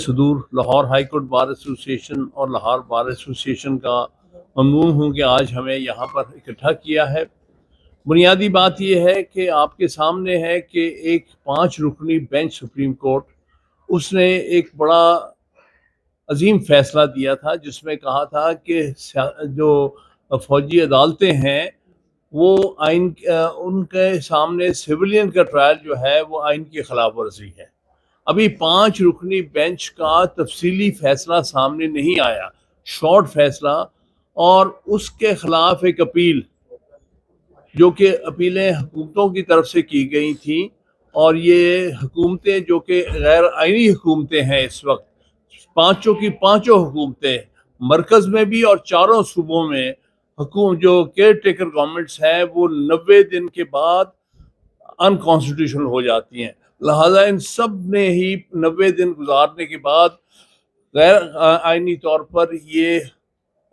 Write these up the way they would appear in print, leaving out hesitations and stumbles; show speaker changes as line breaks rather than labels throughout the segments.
صدور Lahore high court bar association اور Lahore bar association کا ممنون ہوں کہ آج ہمیں یہاں پر اکٹھا کیا ہے۔ بنیادی بات یہ ہے کہ آپ کے سامنے ہے کہ ایک 5 رکنی بینچ سپریم کورٹ اس نے ایک بڑا عظیم فیصلہ دیا تھا، جس میں کہا تھا کہ جو فوجی عدالتیں ہیں وہ آئین ان کے سامنے سویلین کا ٹرائل جو ہے وہ آئین کی خلاف ورزی ہے۔ ابھی 5 رکنی بینچ کا تفصیلی فیصلہ سامنے نہیں آیا، شارٹ فیصلہ، اور اس کے خلاف ایک اپیل جو کہ اپیلیں حکومتوں کی طرف سے کی گئی تھیں، اور یہ حکومتیں جو کہ غیر آئینی حکومتیں ہیں اس وقت، پانچوں کی پانچوں حکومتیں مرکز میں بھی اور چاروں صوبوں میں جو کیئر ٹیکر گورنمنٹس ہیں وہ 90 دن کے بعد انکانسٹیٹیوشنل ہو جاتی ہیں۔ لہٰذا ان سب نے ہی 90 دن گزارنے کے بعد غیر آئینی طور پر یہ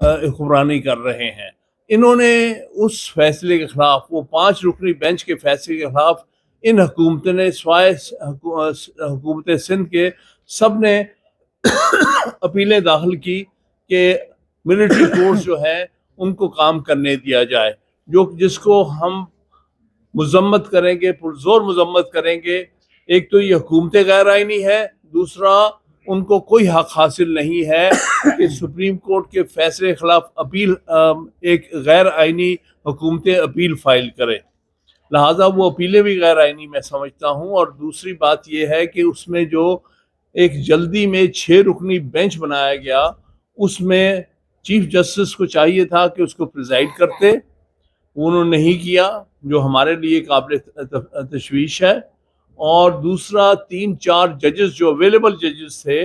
حکمرانی کر رہے ہیں۔ انہوں نے اس فیصلے کے خلاف، وہ 5 رکنی بینچ کے فیصلے کے خلاف، ان حکومتوں نے سوائے حکومت سندھ کے سب نے اپیلیں داخل کی کہ ملٹری کورٹس جو ہے ان کو کام کرنے دیا جائے، جس کو ہم مذمت کریں گے، پرزور مذمت کریں گے۔ ایک تو یہ حکومتیں غیر آئینی ہے، دوسرا ان کو کوئی حق حاصل نہیں ہے کہ سپریم کورٹ کے فیصلے کے خلاف اپیل، ایک غیر آئینی حکومتیں اپیل فائل کرے، لہٰذا وہ اپیلیں بھی غیر آئینی میں سمجھتا ہوں۔ اور دوسری بات یہ ہے کہ اس میں جو ایک جلدی میں 6 رکنی بینچ بنایا گیا، اس میں چیف جسٹس کو چاہیے تھا کہ اس کو پریزائڈ کرتے، انہوں نے نہیں کیا، جو ہمارے لیے قابل تشویش ہے۔ اور دوسرا 3-4 ججز جو اویلیبل ججز تھے،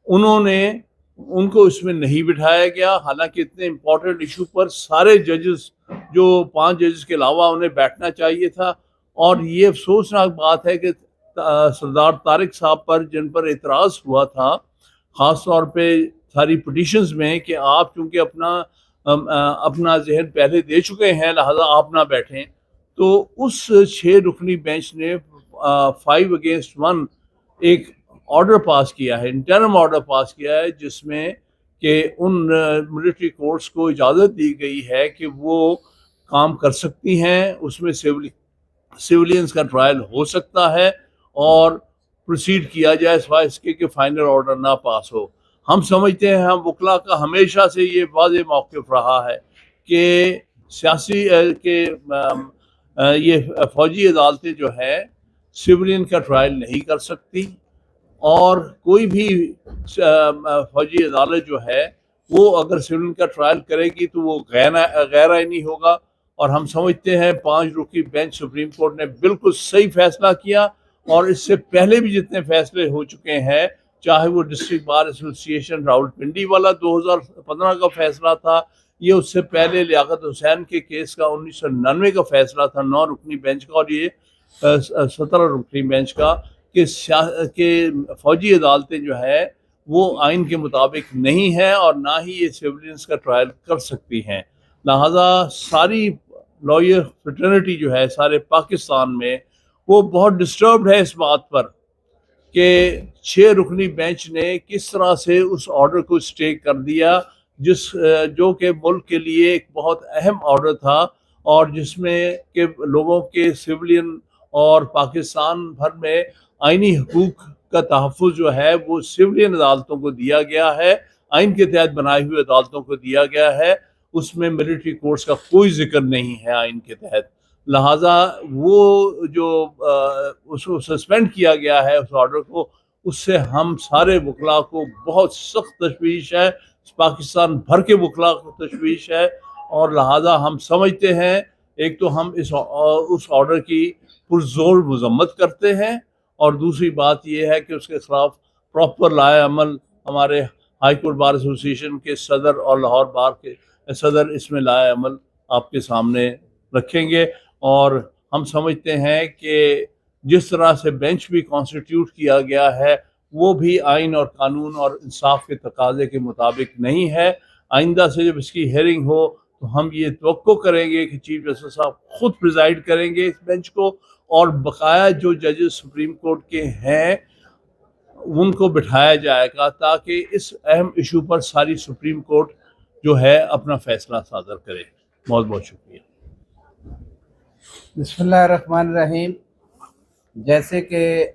ان کو اس میں نہیں بٹھایا گیا، حالانکہ اتنے امپورٹنٹ ایشو پر سارے ججز، جو 5 ججز کے علاوہ، انہیں بیٹھنا چاہیے تھا۔ اور یہ افسوسناک بات ہے کہ سردار طارق صاحب پر، جن پر اعتراض ہوا تھا خاص طور پہ ساری پٹیشنز میں، کہ آپ چونکہ اپنا ذہن پہلے دے چکے ہیں لہذا آپ نہ بیٹھیں، تو اس 6 رکنی بینچ نے 5 against 1 ایک آرڈر پاس کیا ہے، انٹرم آرڈر پاس کیا ہے، جس میں کہ ان ملٹری کورٹس کو اجازت دی گئی ہے کہ وہ کام کر سکتی ہیں، اس میں سیولینز کا ٹرائل ہو سکتا ہے اور پروسیڈ کیا جائے، سوائے اس کے کہ فائنل آرڈر نہ پاس ہو۔ ہم سمجھتے ہیں، ہم وکلا کا ہمیشہ سے یہ واضح موقف رہا ہے کہ سیاسی یہ فوجی عدالتیں جو ہے سیولین کا ٹرائل نہیں کر سکتی، اور کوئی بھی فوجی عدالت جو ہے وہ اگر سیولین کا ٹرائل کرے گی تو وہ غیر آئینی ہوگا۔ اور ہم سمجھتے ہیں 5 رکنی بینچ سپریم کورٹ نے بالکل صحیح فیصلہ کیا، اور اس سے پہلے بھی جتنے فیصلے ہو چکے ہیں، چاہے وہ ڈسٹرکٹ بار ایسوسیشن راولپنڈی والا 2015 کا فیصلہ تھا، یہ اس سے پہلے لیاقت حسین کے کیس کا 1999 کا فیصلہ تھا 9 رکنی بینچ کا، اور یہ 17 رکنی بینچ کا، کہ فوجی عدالتیں جو ہے وہ آئین کے مطابق نہیں ہیں اور نہ ہی یہ سیولینز کا ٹرائل کر سکتی ہیں۔ لہٰذا ساری لائر فریٹرنٹی جو ہے سارے پاکستان میں، وہ بہت ڈسٹربڈ ہے اس بات پر کہ 6 رکنی بینچ نے کس طرح سے اس آرڈر کو اسٹے کر دیا، جو کہ ملک کے لیے ایک بہت اہم آرڈر تھا، اور جس میں کہ لوگوں کے سیولین اور پاکستان بھر میں آئینی حقوق کا تحفظ جو ہے وہ سیولین عدالتوں کو دیا گیا ہے، آئین کے تحت بنائی ہوئی عدالتوں کو دیا گیا ہے، اس میں ملٹری کورٹس کا کوئی ذکر نہیں ہے آئین کے تحت۔ لہٰذا وہ جو اس کو سسپینڈ کیا گیا ہے اس آرڈر کو، اس سے ہم سارے وکلاء کو بہت سخت تشویش ہے، پاکستان بھر کے وکلاء کو تشویش ہے، اور لہٰذا ہم سمجھتے ہیں، ایک تو ہم اس آرڈر کی پرزور مذمت کرتے ہیں، اور دوسری بات یہ ہے کہ اس کے خلاف پراپر لائحہ عمل ہمارے ہائی کورٹ بار ایسوسیشن کے صدر اور لاہور بار کے صدر اس میں لائحہ عمل آپ کے سامنے رکھیں گے۔ اور ہم سمجھتے ہیں کہ جس طرح سے بینچ بھی کانسٹیٹیوٹ کیا گیا ہے وہ بھی آئین اور قانون اور انصاف کے تقاضے کے مطابق نہیں ہے۔ آئندہ سے جب اس کی ہیئرنگ ہو تو ہم یہ توقع کریں گے کہ چیف جسٹس صاحب خود پریزائڈ کریں گے اس بینچ کو، اور بقایا جو ججز سپریم کورٹ کے ہیں ان کو بٹھایا جائے گا تاکہ اس اہم ایشو پر ساری سپریم کورٹ جو ہے اپنا فیصلہ صادر کرے. بہت بہت شکریہ.
بسم اللہ الرحمن الرحیم. جیسے کہ